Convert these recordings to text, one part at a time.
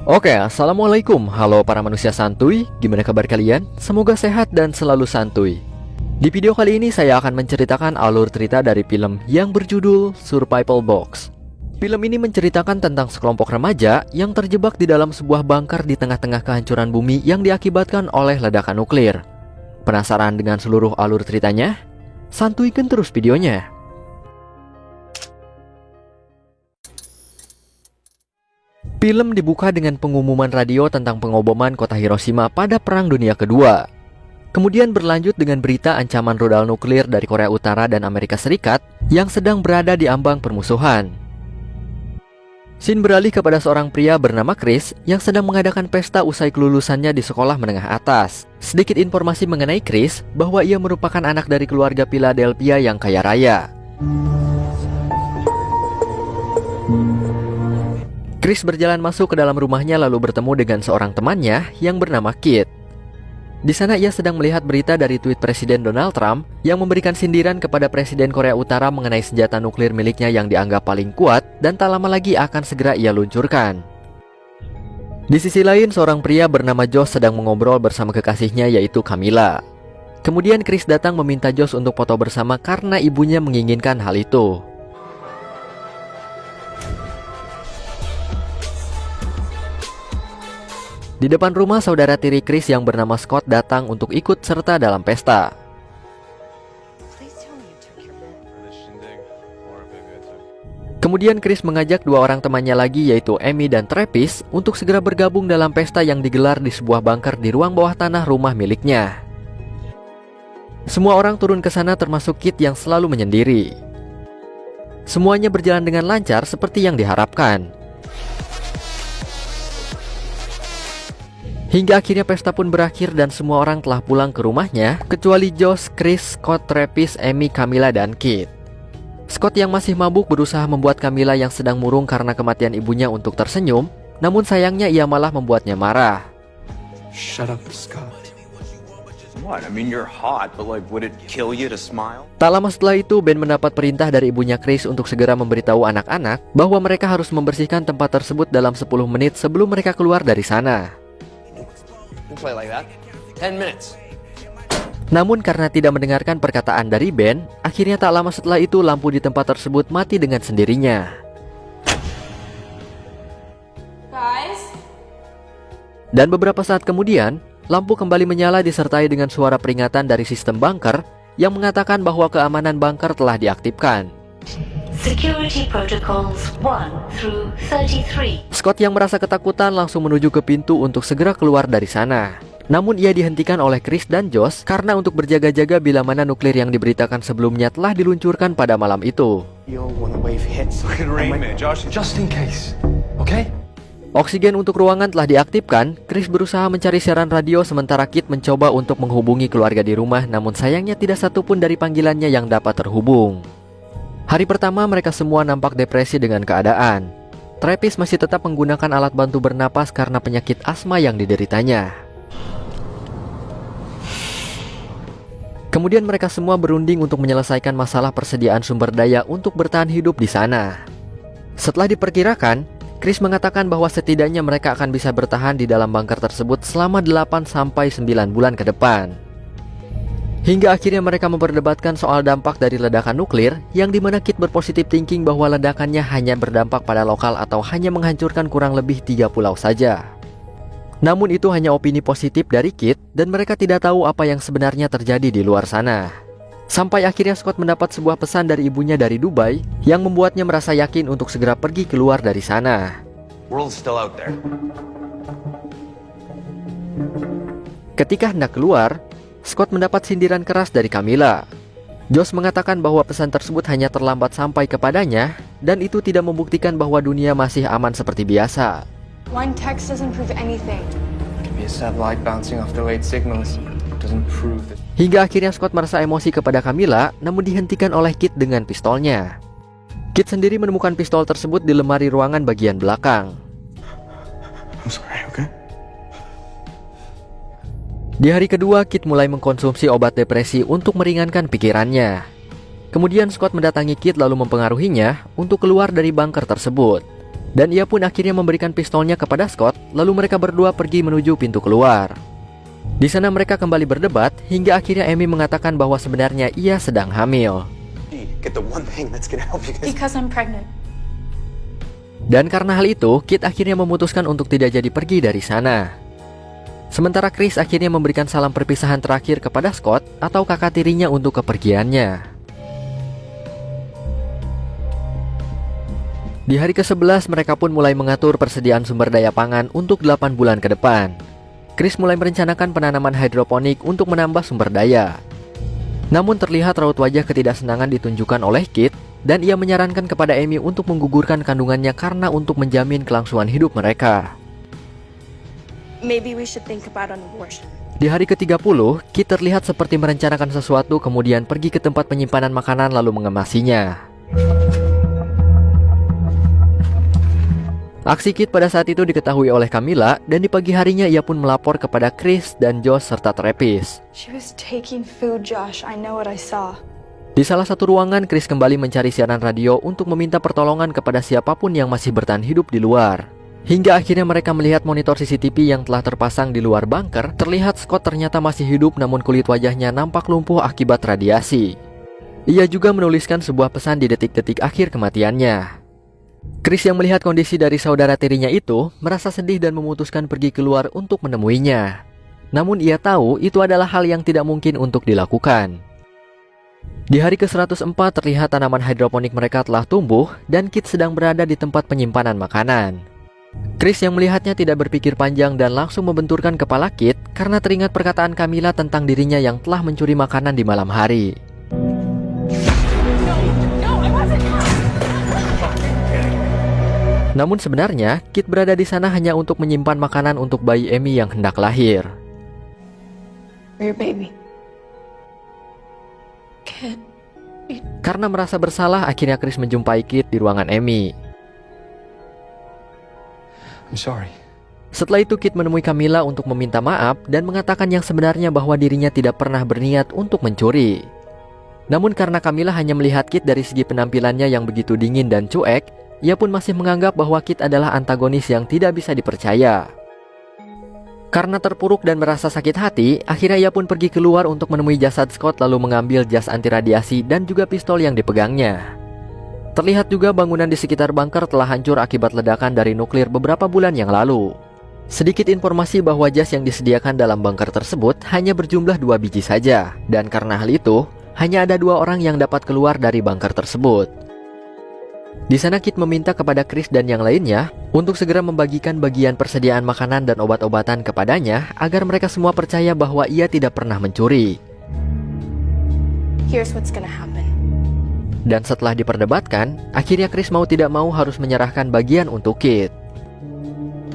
Oke, assalamualaikum. Halo para manusia santuy, gimana kabar kalian? Semoga sehat dan selalu santuy. Di video kali ini saya akan menceritakan alur cerita dari film yang berjudul Survival Box. Film ini menceritakan tentang sekelompok remaja yang terjebak di dalam sebuah bunker di tengah-tengah kehancuran bumi yang diakibatkan oleh ledakan nuklir. Penasaran dengan seluruh alur ceritanya? Santuikan terus videonya. Film dibuka dengan pengumuman radio tentang pengoboman kota Hiroshima pada Perang Dunia Kedua. Kemudian berlanjut dengan berita ancaman rudal nuklir dari Korea Utara dan Amerika Serikat yang sedang berada di ambang permusuhan. Scene beralih kepada seorang pria bernama Chris yang sedang mengadakan pesta usai kelulusannya di sekolah menengah atas. Sedikit informasi mengenai Chris bahwa ia merupakan anak dari keluarga Philadelphia yang kaya raya. Chris berjalan masuk ke dalam rumahnya lalu bertemu dengan seorang temannya yang bernama Kit. Di sana ia sedang melihat berita dari tweet Presiden Donald Trump yang memberikan sindiran kepada Presiden Korea Utara mengenai senjata nuklir miliknya yang dianggap paling kuat dan tak lama lagi akan segera ia luncurkan. Di sisi lain, seorang pria bernama Josh sedang mengobrol bersama kekasihnya yaitu Camilla. Kemudian Chris datang meminta Josh untuk foto bersama karena ibunya menginginkan hal itu. Di depan rumah, saudara tiri Chris yang bernama Scott datang untuk ikut serta dalam pesta. Kemudian Chris mengajak dua orang temannya lagi yaitu Amy dan Travis untuk segera bergabung dalam pesta yang digelar di sebuah bunker di ruang bawah tanah rumah miliknya. Semua orang turun ke sana termasuk Kit yang selalu menyendiri. Semuanya berjalan dengan lancar seperti yang diharapkan. Hingga akhirnya pesta pun berakhir dan semua orang telah pulang ke rumahnya kecuali Josh, Chris, Scott, Travis, Amy, Camilla, dan Kit. Scott yang masih mabuk berusaha membuat Camilla yang sedang murung karena kematian ibunya untuk tersenyum, namun sayangnya ia malah membuatnya marah. Shut up, Scott. What? I mean, you're hot, but like, would it kill you to smile? Tak lama setelah itu, Ben mendapat perintah dari ibunya Chris untuk segera memberitahu anak-anak bahwa mereka harus membersihkan tempat tersebut dalam 10 menit sebelum mereka keluar dari sana. Play like that. 10 minutes. Namun karena tidak mendengarkan perkataan dari Ben, akhirnya tak lama setelah itu lampu di tempat tersebut mati dengan sendirinya. Guys? Dan beberapa saat kemudian, lampu kembali menyala disertai dengan suara peringatan dari sistem bunker yang mengatakan bahwa keamanan bunker telah diaktifkan. Security protocols 1 through 33. Scott yang merasa ketakutan langsung menuju ke pintu untuk segera keluar dari sana. Namun ia dihentikan oleh Chris dan Josh karena untuk berjaga-jaga bila mana nuklir yang diberitakan sebelumnya telah diluncurkan pada malam itu. Yo, when the wave hits, Look at rain, man. Josh. just in case. Okay? Oksigen untuk ruangan telah diaktifkan. Chris berusaha mencari siaran radio sementara Kit mencoba untuk menghubungi keluarga di rumah, namun sayangnya tidak satupun dari panggilannya yang dapat terhubung. Hari pertama mereka semua nampak depresi dengan keadaan. Travis masih tetap menggunakan alat bantu bernapas karena penyakit asma yang dideritanya. Kemudian mereka semua berunding untuk menyelesaikan masalah persediaan sumber daya untuk bertahan hidup di sana. Setelah diperkirakan, Chris mengatakan bahwa setidaknya mereka akan bisa bertahan di dalam bunker tersebut selama 8-9 bulan ke depan. Hingga akhirnya mereka memperdebatkan soal dampak dari ledakan nuklir, yang dimana Kit berpositif thinking bahwa ledakannya hanya berdampak pada lokal atau hanya menghancurkan kurang lebih 3 pulau saja. Namun itu hanya opini positif dari Kit, dan mereka tidak tahu apa yang sebenarnya terjadi di luar sana. Sampai akhirnya Scott mendapat sebuah pesan dari ibunya dari Dubai, yang membuatnya merasa yakin untuk segera pergi keluar dari sana. World's still out there. Ketika hendak keluar, Scott mendapat sindiran keras dari Camilla. Josh mengatakan bahwa pesan tersebut hanya terlambat sampai kepadanya, dan itu tidak membuktikan bahwa dunia masih aman seperti biasa. One text doesn't prove anything. Could be a satellite bouncing off delayed signals. Doesn't prove that. Hingga akhirnya Scott merasa emosi kepada Camilla, namun dihentikan oleh Kit dengan pistolnya. Kit sendiri menemukan pistol tersebut di lemari ruangan bagian belakang. I'm sorry, okay? Di hari kedua, Kit mulai mengkonsumsi obat depresi untuk meringankan pikirannya. Kemudian Scott mendatangi Kit lalu mempengaruhinya untuk keluar dari bunker tersebut. Dan ia pun akhirnya memberikan pistolnya kepada Scott, lalu mereka berdua pergi menuju pintu keluar. Di sana mereka kembali berdebat, hingga akhirnya Amy mengatakan bahwa sebenarnya ia sedang hamil. Get the one thing that's gonna help you guys. Because I'm pregnant. Dan karena hal itu, Kit akhirnya memutuskan untuk tidak jadi pergi dari sana. Sementara Chris akhirnya memberikan salam perpisahan terakhir kepada Scott atau kakak tirinya untuk kepergiannya. Di hari ke-11, mereka pun mulai mengatur persediaan sumber daya pangan untuk 8 bulan ke depan. Chris mulai merencanakan penanaman hidroponik untuk menambah sumber daya. Namun terlihat raut wajah ketidaksenangan ditunjukkan oleh Kit, dan ia menyarankan kepada Amy untuk menggugurkan kandungannya karena untuk menjamin kelangsungan hidup mereka. Maybe we should think about an abortion. Di hari ke-30, Kit terlihat seperti merencanakan sesuatu kemudian pergi ke tempat penyimpanan makanan lalu mengemasinya. Aksi Kit pada saat itu diketahui oleh Camilla, dan di pagi harinya ia pun melapor kepada Chris dan Josh serta Travis. She was taking food, Josh. I know what I saw. Di salah satu ruangan, Chris kembali mencari siaran radio untuk meminta pertolongan kepada siapapun yang masih bertahan hidup di luar. Hingga akhirnya mereka melihat monitor CCTV yang telah terpasang di luar bunker. Terlihat Scott ternyata masih hidup, namun kulit wajahnya nampak lumpuh akibat radiasi. Ia juga menuliskan sebuah pesan di detik-detik akhir kematiannya. Chris yang melihat kondisi dari saudara tirinya itu merasa sedih dan memutuskan pergi keluar untuk menemuinya. Namun ia tahu itu adalah hal yang tidak mungkin untuk dilakukan. Di hari ke-104 terlihat tanaman hidroponik mereka telah tumbuh dan Kit sedang berada di tempat penyimpanan makanan. Chris yang melihatnya tidak berpikir panjang dan langsung membenturkan kepala Kit karena teringat perkataan Camilla tentang dirinya yang telah mencuri makanan di malam hari. Namun sebenarnya, Kit berada di sana hanya untuk menyimpan makanan untuk bayi Amy yang hendak lahir. For your baby. Kid. Karena merasa bersalah, akhirnya Chris menjumpai Kit di ruangan Amy. I'm sorry. Setelah itu Kit menemui Camilla untuk meminta maaf dan mengatakan yang sebenarnya bahwa dirinya tidak pernah berniat untuk mencuri. Namun karena Camilla hanya melihat Kit dari segi penampilannya yang begitu dingin dan cuek, ia pun masih menganggap bahwa Kit adalah antagonis yang tidak bisa dipercaya. Karena terpuruk dan merasa sakit hati, akhirnya ia pun pergi keluar untuk menemui jasad Scott lalu mengambil jas anti radiasi dan juga pistol yang dipegangnya. Terlihat juga bangunan di sekitar bunker telah hancur akibat ledakan dari nuklir beberapa bulan yang lalu. Sedikit informasi bahwa jas yang disediakan dalam bunker tersebut hanya berjumlah 2 biji saja, dan karena hal itu, hanya ada 2 orang yang dapat keluar dari bunker tersebut. Di sana Kit meminta kepada Chris dan yang lainnya untuk segera membagikan bagian persediaan makanan dan obat-obatan kepadanya agar mereka semua percaya bahwa ia tidak pernah mencuri. Here's what's gonna happen. Dan setelah diperdebatkan, akhirnya Chris mau tidak mau harus menyerahkan bagian untuk Kit.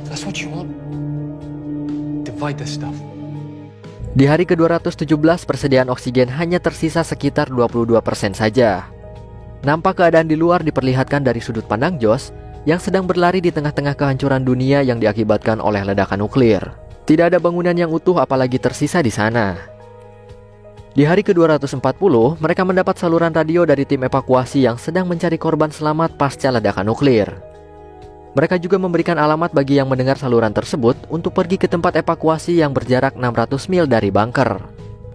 That's what you want? Divide this stuff. Di hari ke-217 persediaan oksigen hanya tersisa sekitar 22% saja. Nampak keadaan di luar diperlihatkan dari sudut pandang Josh yang sedang berlari di tengah-tengah kehancuran dunia yang diakibatkan oleh ledakan nuklir. Tidak ada bangunan yang utuh apalagi tersisa di sana. Di hari ke-240, mereka mendapat saluran radio dari tim evakuasi yang sedang mencari korban selamat pasca ledakan nuklir. Mereka juga memberikan alamat bagi yang mendengar saluran tersebut untuk pergi ke tempat evakuasi yang berjarak 600 mil dari bunker.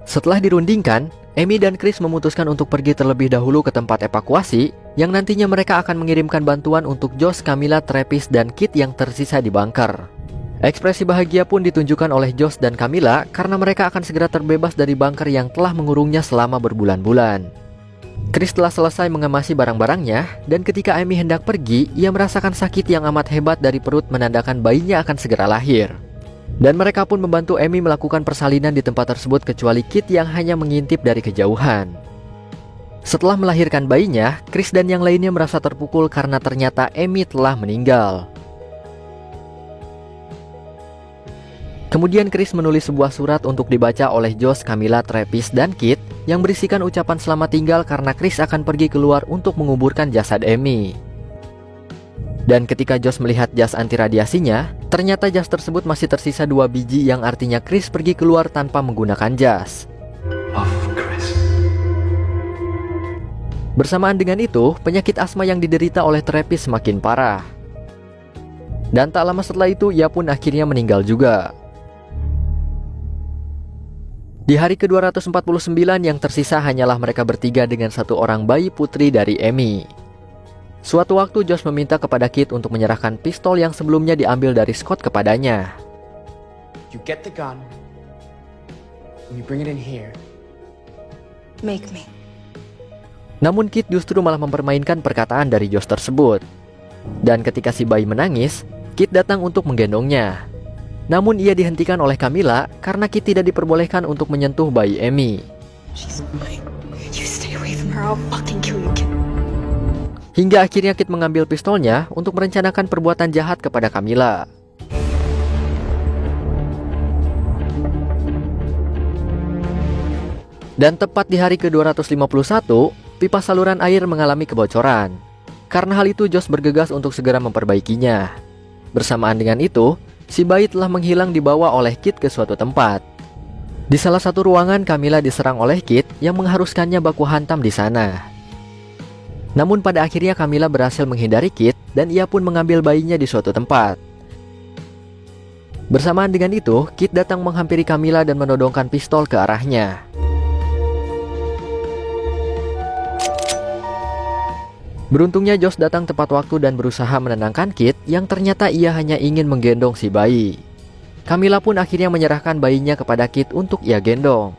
Setelah dirundingkan, Amy dan Chris memutuskan untuk pergi terlebih dahulu ke tempat evakuasi yang nantinya mereka akan mengirimkan bantuan untuk Josh, Camilla, Travis, dan Kit yang tersisa di bunker. Ekspresi bahagia pun ditunjukkan oleh Josh dan Camilla karena mereka akan segera terbebas dari bunker yang telah mengurungnya selama berbulan-bulan. Chris telah selesai mengemasi barang-barangnya dan ketika Amy hendak pergi, ia merasakan sakit yang amat hebat dari perut menandakan bayinya akan segera lahir. Dan mereka pun membantu Amy melakukan persalinan di tempat tersebut kecuali Kit yang hanya mengintip dari kejauhan. Setelah melahirkan bayinya, Chris dan yang lainnya merasa terpukul karena ternyata Amy telah meninggal. Kemudian Chris menulis sebuah surat untuk dibaca oleh Josh, Camilla, Travis, dan Kit yang berisikan ucapan selamat tinggal karena Chris akan pergi keluar untuk menguburkan jasad Amy. Dan ketika Josh melihat jas anti radiasinya, ternyata jas tersebut masih tersisa 2 biji yang artinya Chris pergi keluar tanpa menggunakan jas. Bersamaan dengan itu, penyakit asma yang diderita oleh Travis semakin parah. Dan tak lama setelah itu ia pun akhirnya meninggal juga. Di hari ke-249 yang tersisa hanyalah mereka bertiga dengan satu orang bayi putri dari Amy. Suatu waktu Josh meminta kepada Kit untuk menyerahkan pistol yang sebelumnya diambil dari Scott kepadanya. You get the gun, and you bring it in here. Make me. Namun Kit justru malah mempermainkan perkataan dari Josh tersebut. Dan ketika si bayi menangis, Kit datang untuk menggendongnya. Namun ia dihentikan oleh Camilla karena Kit tidak diperbolehkan untuk menyentuh bayi Amy. She's mine. You stay away from her, I'll fucking kill you, kid. Hingga akhirnya Kit mengambil pistolnya untuk merencanakan perbuatan jahat kepada Camilla. Dan tepat di hari ke-251, pipa saluran air mengalami kebocoran. Karena hal itu Josh bergegas untuk segera memperbaikinya. Bersamaan dengan itu, si bayi telah menghilang dibawa oleh Kit ke suatu tempat. Di salah satu ruangan, Camilla diserang oleh Kit yang mengharuskannya baku hantam di sana. Namun pada akhirnya Camilla berhasil menghindari Kit dan ia pun mengambil bayinya di suatu tempat. Bersamaan dengan itu, Kit datang menghampiri Camilla dan menodongkan pistol ke arahnya. Beruntungnya Josh datang tepat waktu dan berusaha menenangkan Kit yang ternyata ia hanya ingin menggendong si bayi. Camilla pun akhirnya menyerahkan bayinya kepada Kit untuk ia gendong.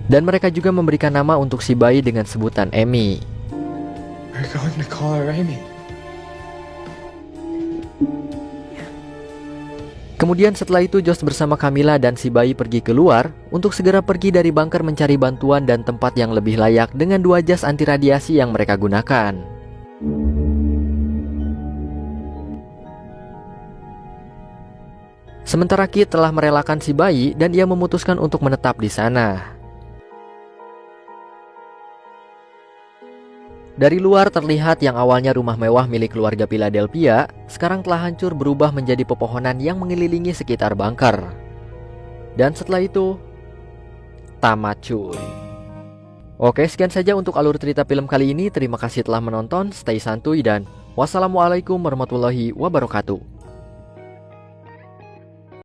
Dan mereka juga memberikan nama untuk si bayi dengan sebutan Amy. We're going to call her Amy. Kemudian setelah itu Josh bersama Camilla dan si bayi pergi keluar untuk segera pergi dari bunker mencari bantuan dan tempat yang lebih layak dengan 2 jas anti radiasi yang mereka gunakan. Sementara Kit telah merelakan si bayi dan ia memutuskan untuk menetap di sana. Dari luar terlihat yang awalnya rumah mewah milik keluarga Philadelphia, sekarang telah hancur berubah menjadi pepohonan yang mengelilingi sekitar bunker. Dan setelah itu, tamat cuy. Oke, sekian saja untuk alur cerita film kali ini. Terima kasih telah menonton, stay santuy dan wassalamualaikum warahmatullahi wabarakatuh.